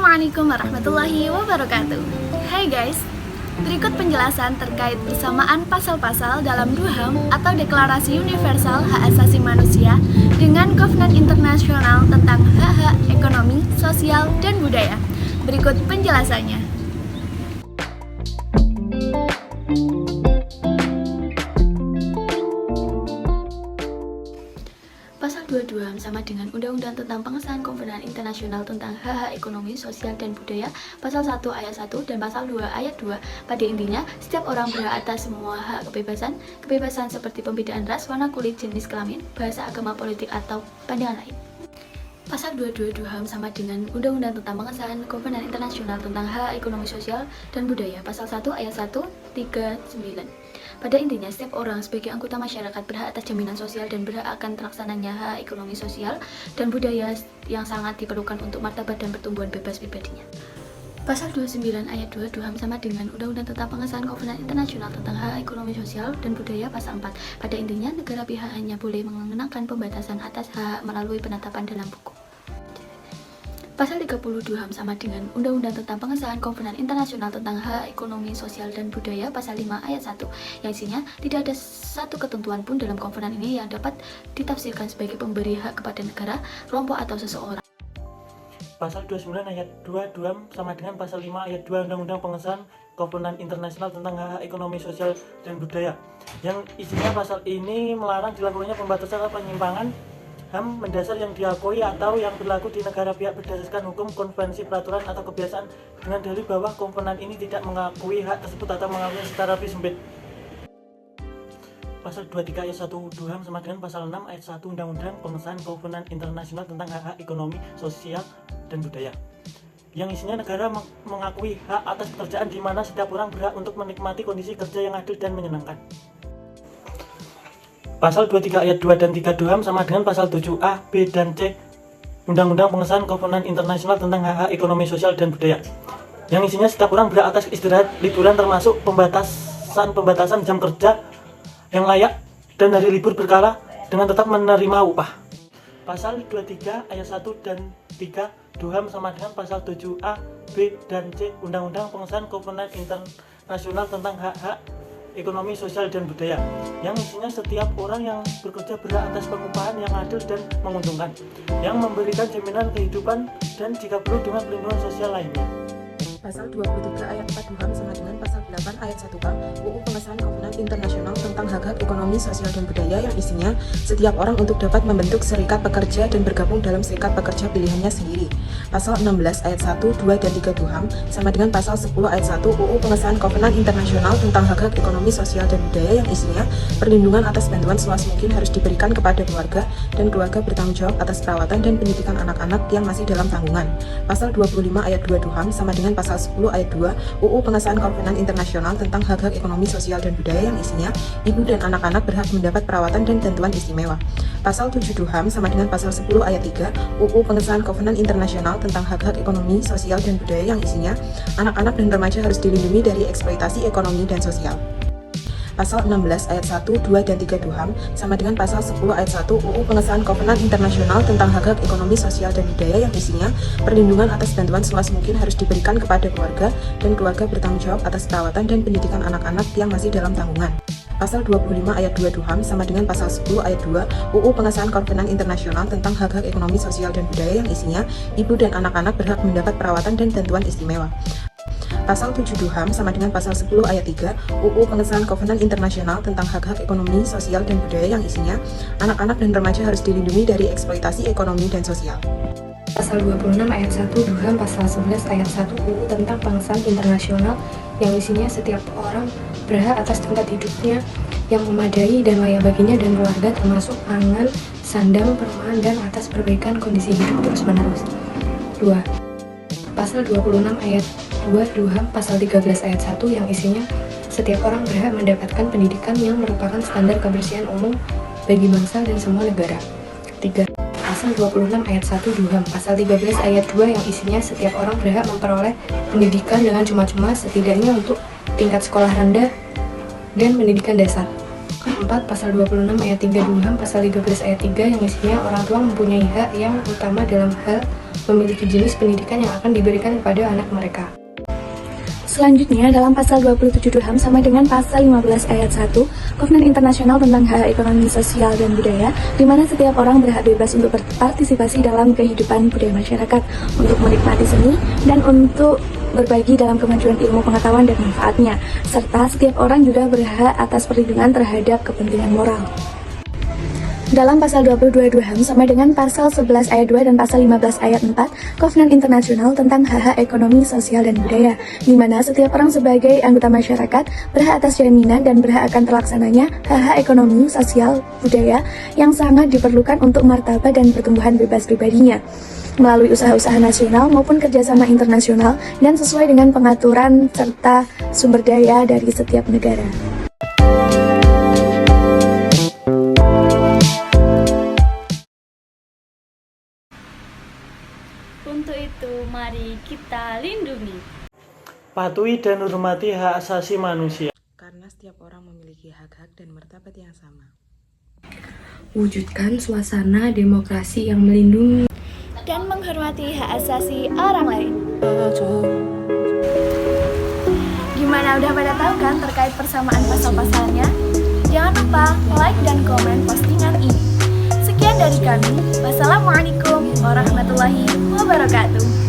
Assalamualaikum warahmatullahi wabarakatuh. Hai guys, berikut penjelasan terkait persamaan pasal-pasal dalam DUHAM atau Deklarasi Universal Hak Asasi Manusia dengan Kovenant Internasional tentang hak-hak ekonomi, sosial, dan budaya. Berikut penjelasannya. Pasal 2 DUHAM sama dengan Undang-Undang tentang Pengesahan Kovenant Internasional tentang Hak-Hak Ekonomi, Sosial, dan Budaya, Pasal 1 Ayat 1 dan Pasal 2 Ayat 2. Pada intinya, setiap orang berhak atas semua hak kebebasan seperti pembedaan ras, warna kulit, jenis kelamin, bahasa, agama, politik, atau pandangan lain. Pasal 22 DUHAM sama dengan Undang-Undang tentang Pengesahan Kovenant Internasional tentang Hak Ekonomi, Sosial, dan Budaya, Pasal 1 Ayat 1, 39. Pada intinya, setiap orang sebagai anggota masyarakat berhak atas jaminan sosial dan berhak akan terlaksananya hak ekonomi, sosial, dan budaya yang sangat diperlukan untuk martabat dan pertumbuhan bebas pribadinya. Pasal 29 Ayat 2 DUHAM sama dengan Undang-Undang tentang Pengesahan Kovenant Internasional tentang Hak Ekonomi, Sosial, dan Budaya, Pasal 4. Pada intinya, negara pihak hanya boleh mengenakan pembatasan atas hak melalui penetapan dalam buku. Pasal 30 DUHAM sama dengan Undang-Undang tentang Pengesahan Kovenant Internasional tentang Hak Ekonomi, Sosial, dan Budaya, Pasal 5 Ayat 1, yang isinya tidak ada satu ketentuan pun dalam kovenant ini yang dapat ditafsirkan sebagai pemberi hak kepada negara, kelompok, atau seseorang. Pasal 29 Ayat 2 DUHAM sama dengan Pasal 5 Ayat 2 Undang-Undang Pengesahan Kovenant Internasional tentang Hak Ekonomi, Sosial, dan Budaya, yang isinya pasal ini melarang dilakukannya pembatasan atau penyimpangan HAM mendasar yang diakui atau yang berlaku di negara pihak berdasarkan hukum, konvensi, peraturan, atau kebiasaan dengan dalil bahwa kovenant ini tidak mengakui hak tersebut atau mengakuinya secara lebih sempit. Pasal 23 Ayat 1 DUHAM sama dengan Pasal 6 Ayat 1 Undang-Undang Pengesahan Kovenant Internasional tentang Hak Ekonomi, Sosial, dan Budaya, yang isinya negara mengakui hak atas pekerjaan di mana setiap orang berhak untuk menikmati kondisi kerja yang adil dan menyenangkan. Pasal 23 Ayat 2 dan 3 DUHAM sama dengan Pasal 7A, B, dan C Undang-Undang Pengesahan Kovenant Internasional tentang Hak Ekonomi, Sosial, dan Budaya, yang isinya setiap orang berhak atas istirahat, liburan, termasuk pembatasan jam kerja yang layak dan hari libur berkala dengan tetap menerima upah. Pasal 23 Ayat 1 dan 3 DUHAM sama dengan Pasal 7A, B, dan C Undang-Undang Pengesahan Kovenant Internasional tentang Hak-Hak Ekonomi, Sosial, dan Budaya, yang isinya setiap orang yang bekerja berhak atas pengupahan yang adil dan menguntungkan, yang memberikan jaminan kehidupan dan jika perlu dengan perlindungan sosial lainnya. Pasal 23 Ayat 4 DUHAM sama dengan Pasal 8 Ayat 1K UU Pengesahan Kovenant Internasional tentang Hak-Hak Ekonomi, Sosial, dan Budaya, yang isinya setiap orang untuk dapat membentuk serikat pekerja dan bergabung dalam serikat pekerja pilihannya sendiri. Pasal 16 Ayat 1, 2, dan 3 DUHAM sama dengan Pasal 10 Ayat 1 UU Pengesahan Kovenant Internasional tentang Hak-Hak Ekonomi, Sosial, dan Budaya, yang isinya perlindungan atas bantuan seluas mungkin harus diberikan kepada keluarga dan keluarga bertanggung jawab atas perawatan dan pendidikan anak-anak yang masih dalam tanggungan. Pasal 25 Ayat 2 DUHAM sama dengan Pasal 10 Ayat 2 UU Pengesahan Kovenant Internasional tentang Hak-Hak Ekonomi, Sosial, dan Budaya, yang isinya ibu dan anak-anak berhak mendapat perawatan dan bantuan istimewa. Pasal 7 DUHAM sama dengan Pasal 10 Ayat 3 UU Pengesahan Kovenant Internasional tentang Hak-Hak Ekonomi, Sosial, dan Budaya, yang isinya anak-anak dan remaja harus dilindungi dari eksploitasi ekonomi dan sosial. Pasal 16 Ayat 1, 2, dan 3 DUHAM sama dengan Pasal 10 Ayat 1 UU Pengesahan Kovenant Internasional tentang Hak-Hak Ekonomi, Sosial, dan Budaya, yang isinya perlindungan atas bantuan seluas mungkin harus diberikan kepada keluarga dan keluarga bertanggung jawab atas perawatan dan pendidikan anak-anak yang masih dalam tanggungan. Pasal 25 Ayat 2 DUHAM sama dengan Pasal 10 Ayat 2 UU Pengesahan Kovenant Internasional tentang Hak-Hak Ekonomi, Sosial, dan Budaya, yang isinya ibu dan anak-anak berhak mendapat perawatan dan bantuan istimewa. Pasal 7 DUHAM sama dengan Pasal 10 Ayat 3 UU Pengesahan Kovenant Internasional tentang Hak-Hak Ekonomi, Sosial, dan Budaya, yang isinya anak-anak dan remaja harus dilindungi dari eksploitasi ekonomi dan sosial. Pasal 26 Ayat 1 DUHAM Pasal 11 Ayat 1 UU tentang Pengesahan Internasional, yang isinya setiap orang berhak atas tempat hidupnya yang memadai dan layak baginya dan keluarga, termasuk pangan, sandang, perumahan, dan atas perbaikan kondisi hidup terus-menerus. 2. Pasal 26 Ayat 2 DUHAM Pasal 13 Ayat 1, yang isinya setiap orang berhak mendapatkan pendidikan yang merupakan standar kebersihan umum bagi bangsa dan semua negara. 3. Pasal 26 Ayat 1 DUHAM Pasal 13 Ayat 2, yang isinya setiap orang berhak memperoleh pendidikan dengan cuma-cuma setidaknya untuk tingkat sekolah rendah dan pendidikan dasar. 4. Pasal 26 Ayat 3 DUHAM Pasal 13 Ayat 3, yang isinya orang tua mempunyai hak yang utama dalam hal memiliki jenis pendidikan yang akan diberikan kepada anak mereka. Selanjutnya, dalam pasal 27 DUHAM sama dengan pasal 15 ayat 1 Kovenan Internasional tentang Hak Ekonomi Sosial dan Budaya, di mana setiap orang berhak bebas untuk berpartisipasi dalam kehidupan budaya masyarakat, untuk menikmati seni, dan untuk berbagi dalam kemajuan ilmu pengetahuan dan manfaatnya, serta setiap orang juga berhak atas perlindungan terhadap kepentingan moral. Dalam pasal 22 DUHAM sama dengan pasal 11 ayat 2 dan pasal 15 ayat 4 Kovenan Internasional tentang Hak Ekonomi Sosial dan Budaya, di mana setiap orang sebagai anggota masyarakat berhak atas jaminan dan berhak akan terlaksananya hak ekonomi, sosial, budaya yang sangat diperlukan untuk martabat dan pertumbuhan bebas pribadinya melalui usaha-usaha nasional maupun kerjasama internasional dan sesuai dengan pengaturan serta sumber daya dari setiap negara. Untuk itu, mari kita lindungi, Patuhi dan hormati hak asasi manusia. Karena setiap orang memiliki hak-hak dan martabat yang sama. Wujudkan suasana demokrasi yang melindungi Dan menghormati hak asasi orang lain. Gimana, udah pada tahu kan terkait persamaan pasal-pasalnya? Jangan lupa like dan komen postingan ini. Sekian dari kami. Wassalamualaikum warahmatullahi wabarakatuh.